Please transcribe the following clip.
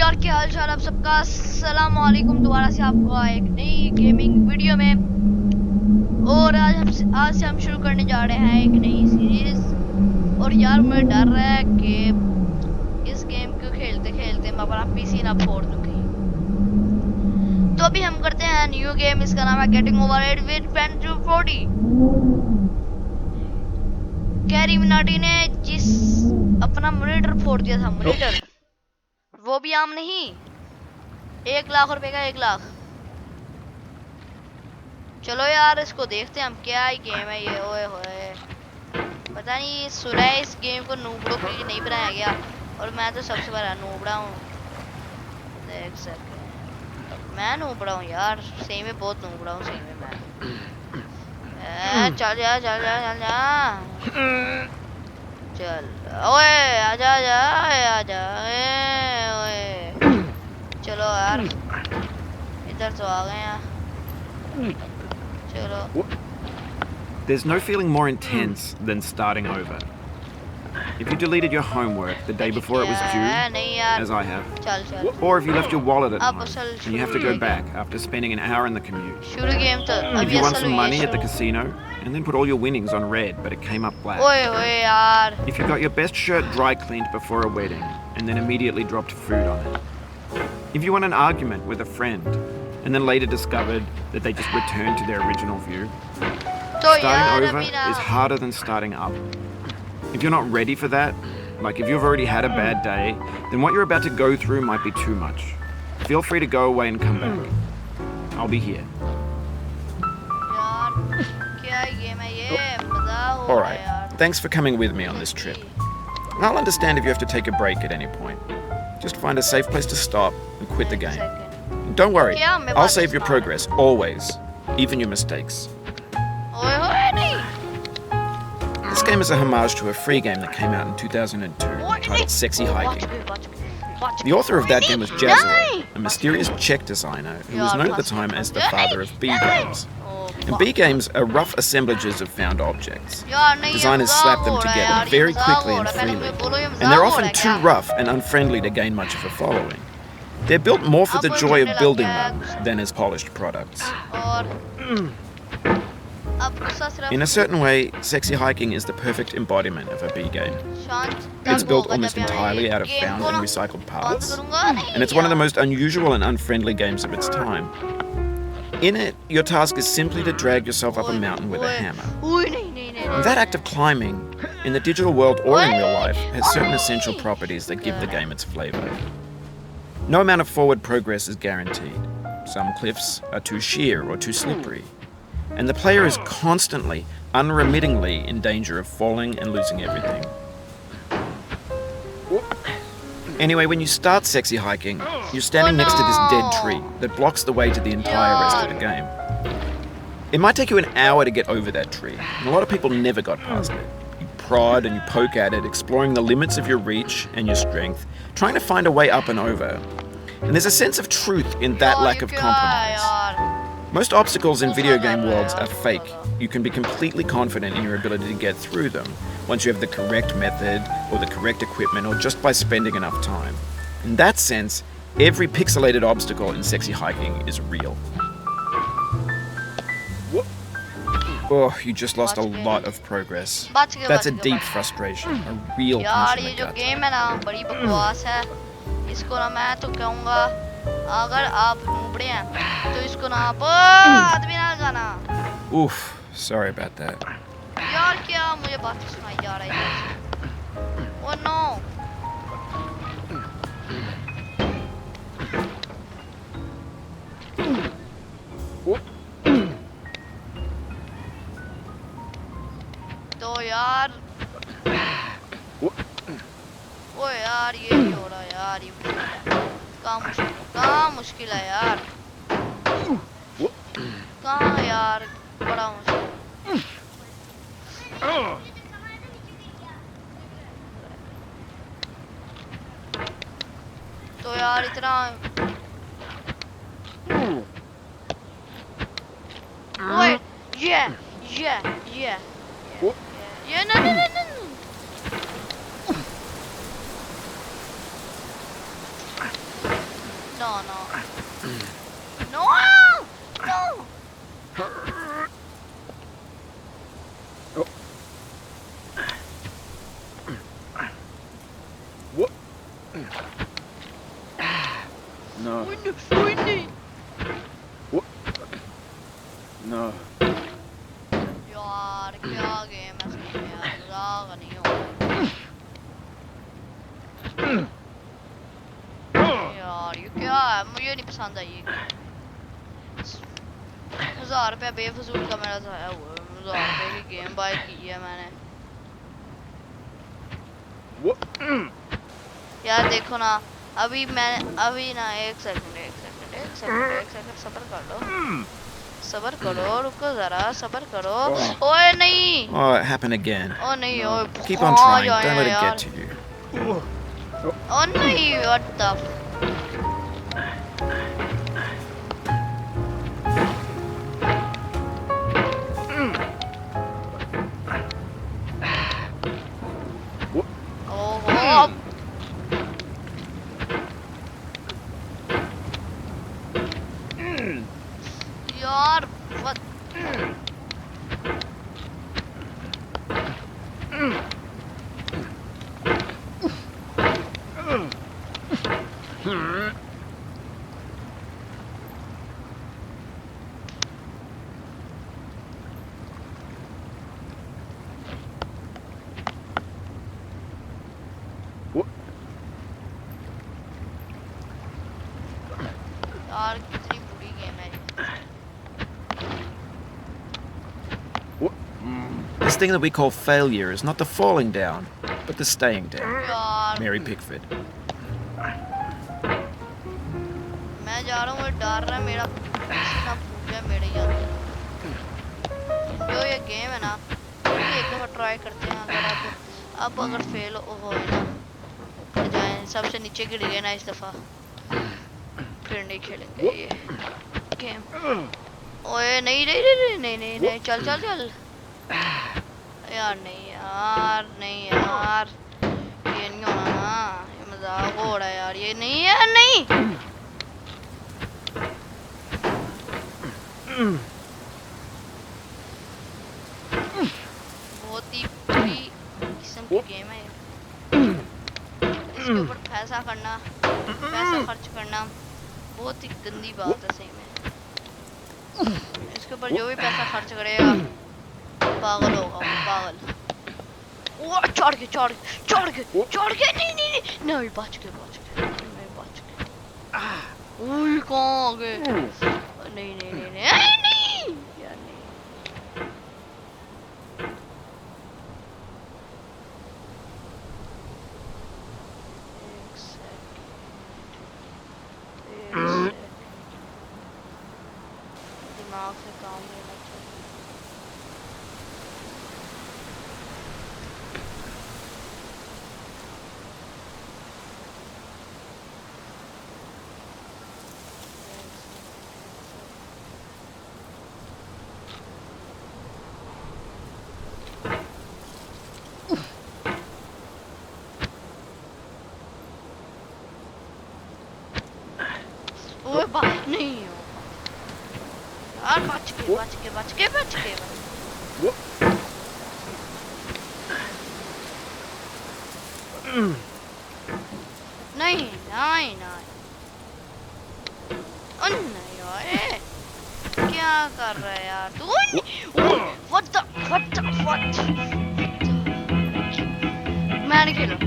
यार क्या हाल चाल आप सबका। अस्सलाम वालेकुम, दोबारा से आपका एक नई गेमिंग वीडियो में। और आज से हम शुरू करने जा रहे हैं एक नई सीरीज। और यार मुझे डर रहा है कि इस गेम को खेलते खेलते मैं अपना पीसी ना फोड़ दूं कहीं। तो अभी हम करते हैं न्यू गेम, इसका नाम है getting over it with friend 240। Carry Minati ने जिस अपना मॉनिटर फोड़ दिया था, मॉनिटर वो भी आम नहीं, 1 लाख रुपए का 1 लाख। चलो यार इसको देखते हैं हम, क्या ही गेम है ये। ओए होए, पता नहीं सुना है इस गेम को नूबड़ों के लिए नहीं बनाया गया, और मैं तो सबसे बड़ा नूबड़ा हूँ। देख सकते मैं नूबड़ा हूँ यार, सही में बहुत नूबड़ा हूँ सही में मैं। चल जा चल जा चल जा चल, ओए आजा आजा आजा, ओए चलो यार इधर तो आ गए हैं। चलो। There's no feeling more intense than starting over. If you deleted your homework the day before it was due, as I have, or if you left your wallet at home and you have to go back after spending an hour in the commute. If you won some money at the casino and then put all your winnings on red but it came up black. If you got your best shirt dry cleaned before a wedding and then immediately dropped food on it. If you won an argument with a friend and then later discovered that they just returned to their original view. Starting over is harder than starting up. If you're not ready for that, like if you've already had a bad day, then what you're about to go through might be too much. Feel free to go away and come back. I'll be here. Alright, thanks for coming with me on this trip. I'll understand if you have to take a break at any point. Just find a safe place to stop and quit the game. And don't worry, I'll save your progress, always, even your mistakes. This game is a homage to a free game that came out in 2002 titled Sexy Hiking. The author of that game was Jazzler, a mysterious Czech designer who was known at the time as the father of B games. And B games are rough assemblages of found objects. Designers slap them together very quickly and freely, and they're often too rough and unfriendly to gain much of a following. They're built more for the joy of building them than as polished products. In a certain way, Sexy Hiking is the perfect embodiment of a B game. It's built almost entirely out of found and recycled parts, and it's one of the most unusual and unfriendly games of its time. In it, your task is simply to drag yourself up a mountain with a hammer. And that act of climbing, in the digital world or in real life, has certain essential properties that give the game its flavor. No amount of forward progress is guaranteed. Some cliffs are too sheer or too slippery. And the player is constantly, unremittingly in danger of falling and losing everything. Anyway, when you start Sexy Hiking, you're standing next to this dead tree that blocks the way to the entire rest of the game. It might take you an hour to get over that tree, and a lot of people never got past it. You prod and you poke at it, exploring the limits of your reach and your strength, trying to find a way up and over. And there's a sense of truth in that lack of compromise. Most obstacles in video game worlds are fake. You can be completely confident in your ability to get through them once you have the correct method or the correct equipment or just by spending enough time. In that sense, every pixelated obstacle in Sexy Hiking is real. Oh, you just lost a lot of progress. That's a deep frustration, a real punch in the gut. अगर आप नूबड़े हैं तो इसको ना आप आदमी ना गाना। Oof, sorry about that. यार क्या मुझे बात सुनाई जा रही है। Oh no. तो यार ओ यार ये नहीं हो रहा यार, ये कहाँ मुश्किल है यार, कहाँ यार बड़ा मुश्किल। तो यार इतना ओए ये ना No, no. No! No! Oh. What? No. What? No. यार क्या गेम है इसमें यार, मजाक नहीं हो यार, ये क्या है, मुझे नहीं पसंद आई ये गेम। 1000 रुपया बेफजूल का मेरा जाया हुआ है। 1000 रुपये की गेम बाय की है मैंने। यार देखो ना, अभी ना एक सेकंड सब्र कर लो, सब्र करो, रुको जरा, सब्र करो। ओए नहीं, Oh, it happened again. ओ नहीं, ओए Keep on trying. Don't let it यार। get to you. ओ नहीं, what the ओहो यार, what यार, कितनी बुरी गेम है ये। This thing that we call failure is not the falling down, but the staying down. यार Mary Pickford. मैं जा रहा हूँ, वो डर रहा है मेरा पसीना फूट जाए मेरे ही अंदर। जो ये गेम है ना, ये एक दफा ट्राई करते हैं। अगर अब अगर फेल हो ना, ऊपर जाए, सबसे नीचे गिर गए ना इस दफा, फिर नहीं खेलेंगे ये गेम। ओए नहीं नहीं नहीं नहीं नहीं नहीं, नहीं चल चल चल यार, नहीं यार, नहीं यार, ये नहीं होना ना, ये मजाक हो रहा है यार, ये नहीं है, नहीं। बहुत ही बुरी किस्म की गेम है ये। इसके ऊपर पैसा खर्च करना बहुत ही गंदी बात है सही में। इसके ऊपर जो भी पैसा खर्च करेगा पागल होगा, वो पागल। वो चढ़ के नहीं नहीं नहीं नहीं, बच गए नहीं, बच गए। ओए कहाँ आ गए? नहीं नहीं नहीं नहीं नहीं यार, नहीं। एक सेकंड, दिमाग से काम लेना चाहिए। ओए बात नहीं हो यार, बच के नहीं नहीं नहीं, नहीं यार, क्या कर रहा है यार तू? what the मैं नहीं खेलूं।